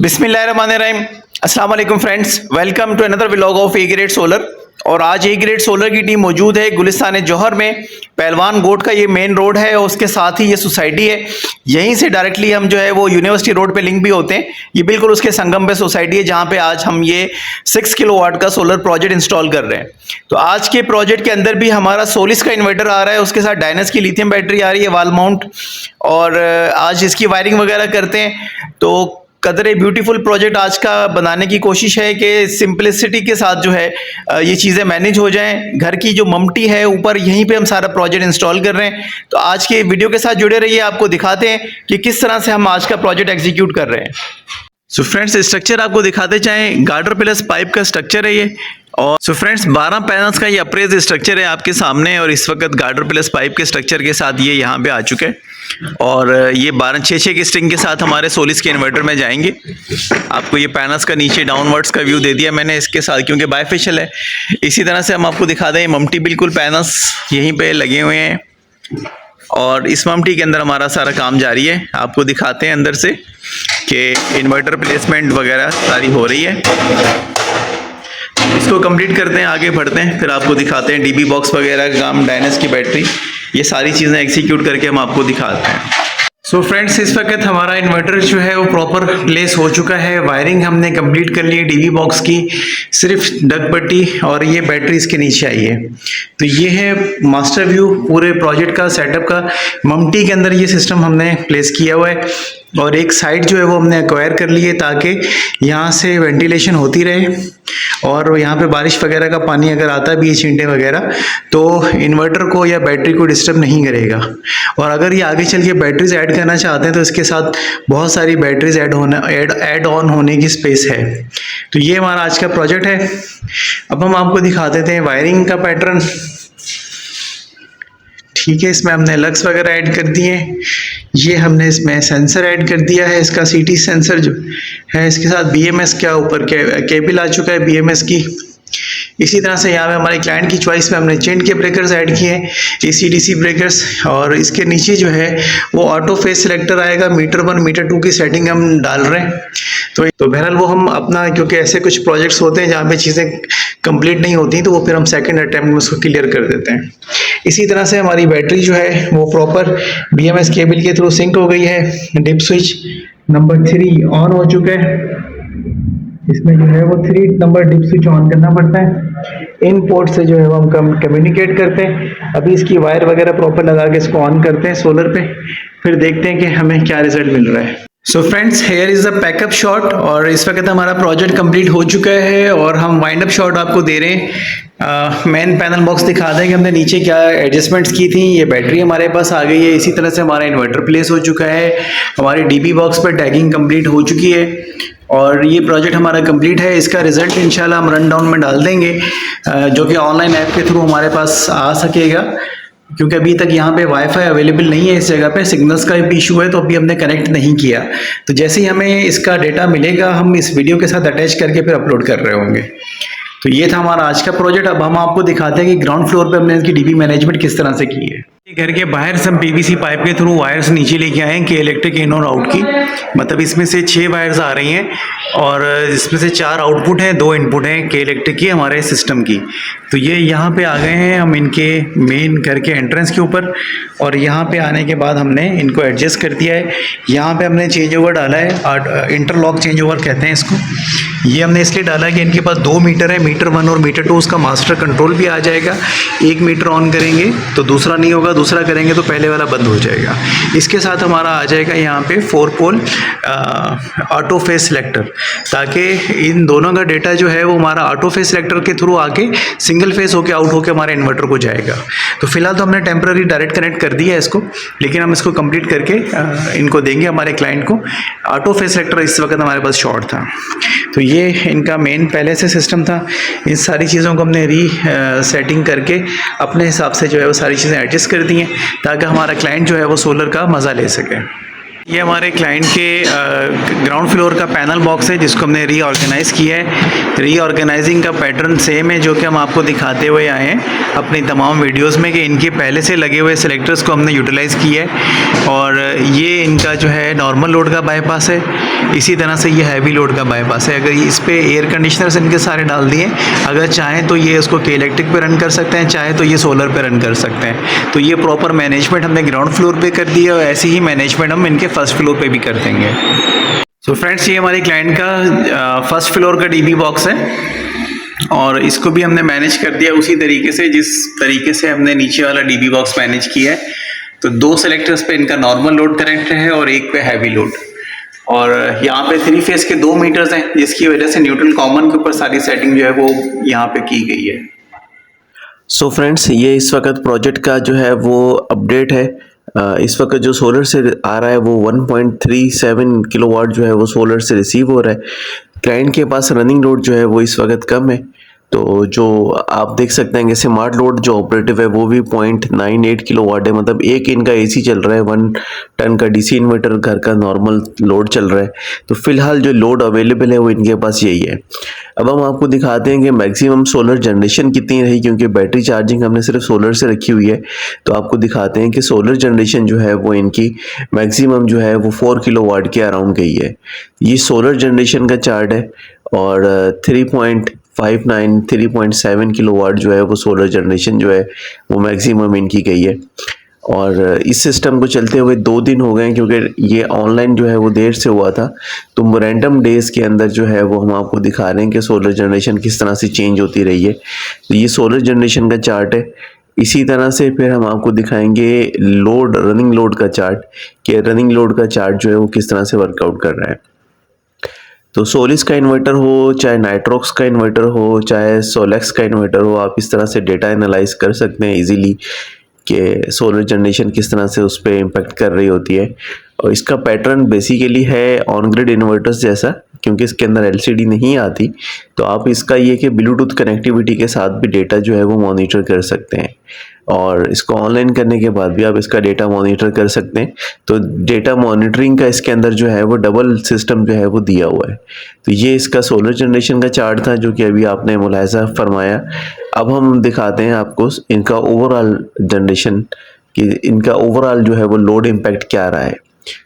बिस्मिल्लाहिर्रहमानिर्रहीम। अस्सलाम वालेकुम friends, welcome to another vlog of a grade solar. और आज ए ग्रेड सोलर की टीम मौजूद है गुलिस्तान जौहर में। पहलवान गोट का ये मेन रोड है और उसके साथ ही ये सोसाइटी है। यहीं से डायरेक्टली हम जो है वो यूनिवर्सिटी रोड पे लिंक भी होते हैं। ये बिल्कुल उसके संगम पे सोसाइटी है जहाँ पे आज हम ये 6 किलोवाट का सोलर प्रोजेक्ट इंस्टॉल कर रहे हैं। तो आज के प्रोजेक्ट के अंदर भी हमारा सोलिस का इन्वर्टर आ रहा है, उसके साथ डायनस की लिथियम बैटरी आ रही है वाल माउंट। और आज इसकी वायरिंग वगैरह करते हैं। तो कदर ब्यूटीफुल प्रोजेक्ट आज का बनाने की कोशिश है कि सिंपलिसिटी के साथ जो है ये चीज़ें मैनेज हो जाएं। घर की जो ममटी है ऊपर, यहीं पे हम सारा प्रोजेक्ट इंस्टॉल कर रहे हैं। तो आज के वीडियो के साथ जुड़े रहिए, आपको दिखाते हैं कि किस तरह से हम आज का प्रोजेक्ट एग्जीक्यूट कर रहे हैं। सो फ्रेंड्स, स्ट्रक्चर आपको दिखाते चाहें, गार्डर प्लस पाइप का स्ट्रक्चर है ये। और सो फ्रेंड्स, 12 पैनल्स का ये अप्रेज स्ट्रक्चर है आपके सामने। और इस वक्त गार्डर प्लस पाइप के स्ट्रक्चर के साथ ये यहाँ पे आ चुके हैं। और ये 12-6 की स्ट्रिंग के साथ हमारे सोलिस के इन्वर्टर में जाएंगे। आपको ये पैनल्स का नीचे डाउनवर्ड्स का व्यू दे दिया मैंने इसके साथ, क्योंकि बायफेशियल है। इसी तरह से हम आपको दिखा दें, ममटी बिल्कुल पैनल्स यहीं पे लगे हुए हैं और इस ममटी के अंदर हमारा सारा काम जारी है। आपको दिखाते हैं अंदर से कि इन्वर्टर प्लेसमेंट वगैरह सारी हो रही है। इसको कंप्लीट करते हैं, आगे बढ़ते हैं, फिर आपको दिखाते हैं डीबी बॉक्स वगैरह का काम, डायनस की बैटरी, ये सारी चीज़ें एग्जीक्यूट करके हम आपको दिखाते हैं। सो फ्रेंड्स, इस वक्त हमारा इन्वर्टर जो है वो प्रॉपर प्लेस हो चुका है। वायरिंग हमने कंप्लीट कर ली है डीबी बॉक्स की, सिर्फ डग पट्टी और ये बैटरी इसके नीचे आई है। तो ये है मास्टर व्यू पूरे प्रोजेक्ट का, सेटअप का। ममटी के अंदर ये सिस्टम हमने प्लेस किया हुआ है और एक साइड जो है वो हमने एक्वायर कर ली है ताकि यहाँ से वेंटिलेशन होती रहे। और यहाँ पे बारिश वगैरह का पानी अगर आता भी है, छींटे वगैरह, तो इन्वर्टर को या बैटरी को डिस्टर्ब नहीं करेगा। और अगर ये आगे चल के बैटरीज ऐड करना चाहते हैं तो इसके साथ बहुत सारी बैटरीज ऐड ऑन होने की स्पेस है। तो ये हमारा आज का प्रोजेक्ट है। अब हम आपको दिखा देते हैं वायरिंग का पैटर्न। ठीक है, इसमें हमने लक्स वगैरह ऐड कर दिए हैं। ये हमने इसमें सेंसर ऐड कर दिया है, इसका सीटी सेंसर जो है, इसके साथ बीएमएस का ऊपर केबल आ चुका है बीएमएस की। इसी तरह से यहाँ पे हमारे क्लाइंट की चॉइस में हमने चेन के ब्रेकर्स ऐड किए हैं, एसी-डीसी ब्रेकर्स। और इसके नीचे जो है वो ऑटो फेज सिलेक्टर आएगा। मीटर 1 मीटर 2 की सेटिंग हम डाल रहे हैं। तो बहरहाल वो हम अपना, क्योंकि ऐसे कुछ प्रोजेक्ट्स होते हैं जहाँ पे चीज़ें कंप्लीट नहीं होती, तो वो फिर हम सेकंड अटेम्प्ट में उसको क्लियर कर देते हैं। इसी तरह से हमारी बैटरी जो है वो प्रॉपर बीएमएस केबल के थ्रू सिंक हो गई है। डिप स्विच नंबर 3 ऑन हो चुका है। इसमें जो है वो 3 नंबर डिप स्विच ऑन करना पड़ता है। इन पोर्ट से जो है वो हम कम्युनिकेट करते हैं। अभी इसकी वायर वगैरह प्रॉपर लगा के इसको ऑन करते हैं सोलर पे, फिर देखते हैं कि हमें क्या रिजल्ट मिल रहा है। So friends, here is the pack up shot. और इस वक्त हमारा प्रोजेक्ट कंप्लीट हो चुका है और हम वाइंड अप शॉट आपको दे रहे हैं। मेन पैनल बॉक्स दिखा दें कि हमने नीचे क्या एडजस्टमेंट्स की थी। ये बैटरी हमारे पास आ गई है। इसी तरह से हमारा इन्वर्टर प्लेस हो चुका है। हमारी डीबी बॉक्स पर टैगिंग कंप्लीट हो चुकी है और ये प्रोजेक्ट हमारा कंप्लीट है। इसका रिजल्ट इंशाल्लाह हम रन डाउन में डाल देंगे, जो कि ऑनलाइन ऐप के थ्रू हमारे पास आ सकेगा, क्योंकि अभी तक यहाँ पे वाईफाई अवेलेबल नहीं है इस जगह पे। सिग्नल्स का भी इशू है, तो अभी हमने कनेक्ट नहीं किया। तो जैसे ही हमें इसका डेटा मिलेगा, हम इस वीडियो के साथ अटैच करके फिर अपलोड कर रहे होंगे। तो ये था हमारा आज का प्रोजेक्ट। अब हम आपको दिखाते हैं कि ग्राउंड फ्लोर पे हमने इसकी डीबी मैनेजमेंट किस तरह से की है। घर के बाहर से हम पीवीसी पाइप के थ्रू वायर्स नीचे लेके आए हैं कि इलेक्ट्रिक इन और आउट की, मतलब इसमें से 6 वायर्स आ रही हैं और इसमें से 4 आउटपुट हैं, 2 इनपुट हैं के इलेक्ट्रिक की हमारे सिस्टम की। तो ये यहाँ पे आ गए हैं हम इनके मेन घर के एंट्रेंस के ऊपर। और यहाँ पे आने के बाद हमने इनको एडजस्ट कर दिया है। यहाँ पे हमने चेंज ओवर डाला है, इंटरलॉक चेंज ओवर कहते हैं इसको। ये हमने इसलिए डाला कि इनके पास 2 मीटर है, मीटर 1 और मीटर 2, उसका मास्टर कंट्रोल भी आ जाएगा। एक मीटर ऑन करेंगे तो दूसरा नहीं होगा, दूसरा करेंगे तो पहले वाला बंद हो जाएगा। इसके साथ हमारा आ जाएगा यहाँ पे 4 पोल ऑटो फेज सिलेक्टर, ताकि इन दोनों का डेटा जो है वो हमारा ऑटो फेज सिलेक्टर के थ्रू आके सिंगल फेज होके आउट होके हमारे इन्वर्टर को जाएगा। तो फिलहाल तो हमने टेम्पररी डायरेक्ट कनेक्ट कर दिया है इसको, लेकिन हम इसको कंप्लीट करके इनको देंगे हमारे क्लाइंट को। ऑटो फेज सिलेक्टर इस वक्त हमारे पास शॉर्ट था। तो ये इनका मेन पहले से सिस्टम था। इन सारी चीज़ों को हमने सेटिंग करके अपने हिसाब से जो है वो सारी चीज़ें एडजस्ट कर दी हैं, ताकि हमारा क्लाइंट जो है वो सोलर का मज़ा ले सके। ये हमारे क्लाइंट के ग्राउंड फ्लोर का पैनल बॉक्स है जिसको हमने रीऑर्गेनाइज़ किया है। रीऑर्गेनाइजिंग का पैटर्न सेम है जो कि हम आपको दिखाते हुए आए हैं अपनी तमाम वीडियोस में कि इनके पहले से लगे हुए सेलेक्टर्स को हमने यूटिलाइज़ किया है और ये इनका जो है नॉर्मल लोड का बाईपास है, इसी तरह से ये हैवी लोड का बाईपास है। अगर इस पर एयर कंडीशनर्स इनके सारे डाल दिए, अगर चाहें तो ये इसको के इलेक्ट्रिक पे रन कर सकते हैं, चाहे तो ये सोलर पे रन कर सकते हैं। तो ये प्रॉपर मैनेजमेंट हमने ग्राउंड फ्लोर पे कर दी है और ऐसी ही मैनेजमेंट हम इनके फर्स्ट फ्लोर पे भी कर देंगे। सो फ्रेंड्स, ये हमारे क्लाइंट का फर्स्ट फ्लोर का डीबी बॉक्स है और इसको भी हमने मैनेज कर दिया उसी तरीके से जिस तरीके से हमने नीचे वाला डीबी बॉक्स मैनेज किया है। तो 2 सेलेक्टर्स पे इनका नॉर्मल लोड कनेक्ट है और एक पे हैवी लोड, और यहाँ पे 3 फेज के 2 मीटर्स हैं जिसकी वजह से न्यूट्रल कॉमन के ऊपर सारी सेटिंग जो है वो यहाँ पे की गई है। सो फ्रेंड्स, ये इस वक्त प्रोजेक्ट का जो है वो अपडेट है। इस वक्त जो सोलर से आ रहा है वो 1.37 किलोवाट जो है वो सोलर से रिसीव हो रहा है। क्लाइंट के पास रनिंग लोड जो है वो इस वक्त कम है, तो जो आप देख सकते हैं कि स्मार्ट लोड जो ऑपरेटिव है वो भी 0.98 किलोवाट है। मतलब एक इनका एसी चल रहा है, 1 टन का डीसी इन्वर्टर घर का नॉर्मल लोड चल रहा है। तो फिलहाल जो लोड अवेलेबल है वो इनके पास यही है। अब हम आपको दिखाते हैं कि मैक्सिमम सोलर जनरेशन कितनी रही, क्योंकि बैटरी चार्जिंग हमने सिर्फ सोलर से रखी हुई है। तो आपको दिखाते हैं कि सोलर जनरेशन जो है वो इनकी मैक्सिमम जो है वो 4 किलोवाट के अराउंड गई है। ये सोलर जनरेशन का चार्ट है और 3.7 किलोवाट जो है वो सोलर जनरेशन जो है वो मैक्सिमम इनकी गई है। और इस सिस्टम को चलते हुए 2 दिन हो गए, क्योंकि ये ऑनलाइन जो है वो देर से हुआ था। तो रैंडम डेज के अंदर जो है वो हम आपको दिखा रहे हैं कि सोलर जनरेशन किस तरह से चेंज होती रही है। तो ये सोलर जनरेशन का चार्ट है। इसी तरह से फिर हम आपको दिखाएंगे लोड, रनिंग लोड का चार्ट, कि रनिंग लोड का चार्ट जो है वो किस तरह से वर्कआउट कर रहा है। तो सोलिस का इन्वर्टर हो, चाहे नाइट्रोक्स का इन्वर्टर हो, चाहे सोलेक्स का इन्वर्टर हो, आप इस तरह से डेटा एनालाइज कर सकते हैं इजीली कि सोलर जनरेशन किस तरह से उस पर इम्पेक्ट कर रही होती है। और इसका पैटर्न बेसिकली है ऑन ग्रिड इन्वर्टर्स जैसा, क्योंकि इसके अंदर एलसीडी नहीं आती। तो आप इसका ये कि ब्लूटूथ कनेक्टिविटी के साथ भी डेटा जो है वो मॉनिटर कर सकते हैं, और इसको ऑनलाइन करने के बाद भी आप इसका डेटा मॉनिटर कर सकते हैं। तो डेटा मॉनिटरिंग का इसके अंदर जो है वो डबल सिस्टम जो है वो दिया हुआ है। तो ये इसका सोलर जनरेशन का चार्ट था जो कि अभी आपने मुलाहिजा फरमाया। अब हम दिखाते हैं आपको इनका ओवरऑल जनरेशन, कि इनका ओवरऑल जो है वो लोड इम्पैक्ट क्या रहा है।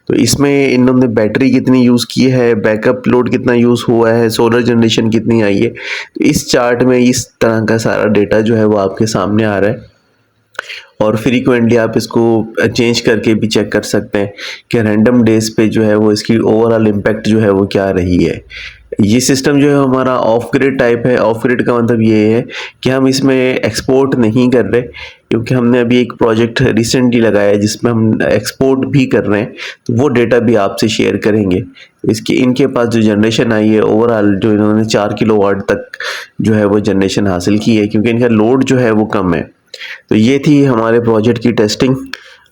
तो इसमें इन्होंने बैटरी कितनी यूज़ की है, बैकअप लोड कितना यूज़ हुआ है, सोलर जनरेशन कितनी आई है। तो इस चार्ट में इस तरह का सारा डेटा जो है वो आपके सामने आ रहा है, और फ्रीक्वेंटली आप इसको चेंज करके भी चेक कर सकते हैं कि रैंडम डेज पे जो है वो इसकी ओवरऑल इम्पैक्ट जो है वो क्या रही है। ये सिस्टम जो है हमारा ऑफ ग्रिड टाइप है। ऑफ ग्रिड का मतलब ये है कि हम इसमें एक्सपोर्ट नहीं कर रहे, क्योंकि हमने अभी एक प्रोजेक्ट रिसेंटली लगाया है जिसमें हम एक्सपोर्ट भी कर रहे हैं, तो वो डेटा भी आपसे शेयर करेंगे। इसके इनके पास जो जनरेशन आई है ओवरऑल, जो इन्होंने 4 किलोवाट तक जो है वो जनरेशन हासिल की है, क्योंकि इनका लोड जो है वो कम है। तो ये थी हमारे प्रोजेक्ट की टेस्टिंग।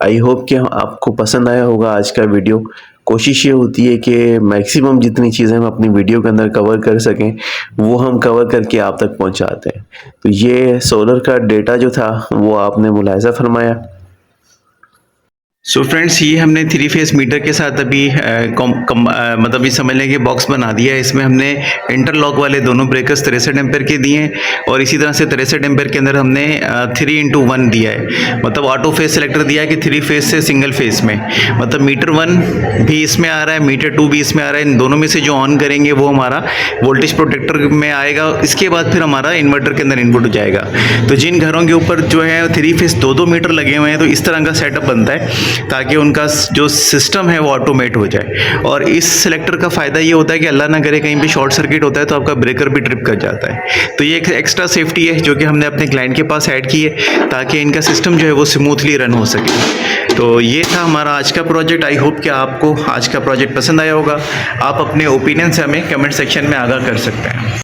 आई होप कि आपको पसंद आया होगा आज का वीडियो। कोशिश ये होती है कि मैक्सिमम जितनी चीज़ें हम अपनी वीडियो के अंदर कवर कर सकें वो हम कवर करके आप तक पहुंचाते हैं। तो ये सोलर का डेटा जो था वो आपने मुलाहिजा फरमाया। सो फ्रेंड्स, ये हमने 3 फेज मीटर के साथ अभी मतलब ये समझ लें कि बॉक्स बना दिया है। इसमें हमने इंटरलॉक वाले दोनों ब्रेकर्स 63 एम्पेयर के दिए हैं, और इसी तरह से 63 एम्पेयर के अंदर हमने 3x1 दिया है, मतलब ऑटो फेज सेलेक्टर दिया है कि 3 फेज से सिंगल फेज में, मतलब मीटर 1 भी इसमें आ रहा है, मीटर 2 भी इसमें आ रहा है। इन दोनों में से जो ऑन करेंगे वो हमारा वोल्टेज प्रोटेक्टर में आएगा। इसके बाद फिर हमारा इन्वर्टर के अंदर इनपुट हो जाएगा। तो जिन घरों के ऊपर जो है 3 फेज 2-2 मीटर लगे हुए हैं, तो इस तरह का सेटअप बनता है ताकि उनका जो सिस्टम है वो ऑटोमेट हो जाए। और इस सिलेक्टर का फ़ायदा ये होता है कि अल्लाह ना करे कहीं पे शॉर्ट सर्किट होता है तो आपका ब्रेकर भी ट्रिप कर जाता है। तो ये एक एक्स्ट्रा सेफ्टी है जो कि हमने अपने क्लाइंट के पास ऐड की है ताकि इनका सिस्टम जो है वो स्मूथली रन हो सके। तो ये था हमारा आज का प्रोजेक्ट। आई होप कि आपको आज का प्रोजेक्ट पसंद आया होगा। आप अपने ओपिनियन से हमें कमेंट सेक्शन में आगाह कर सकते हैं।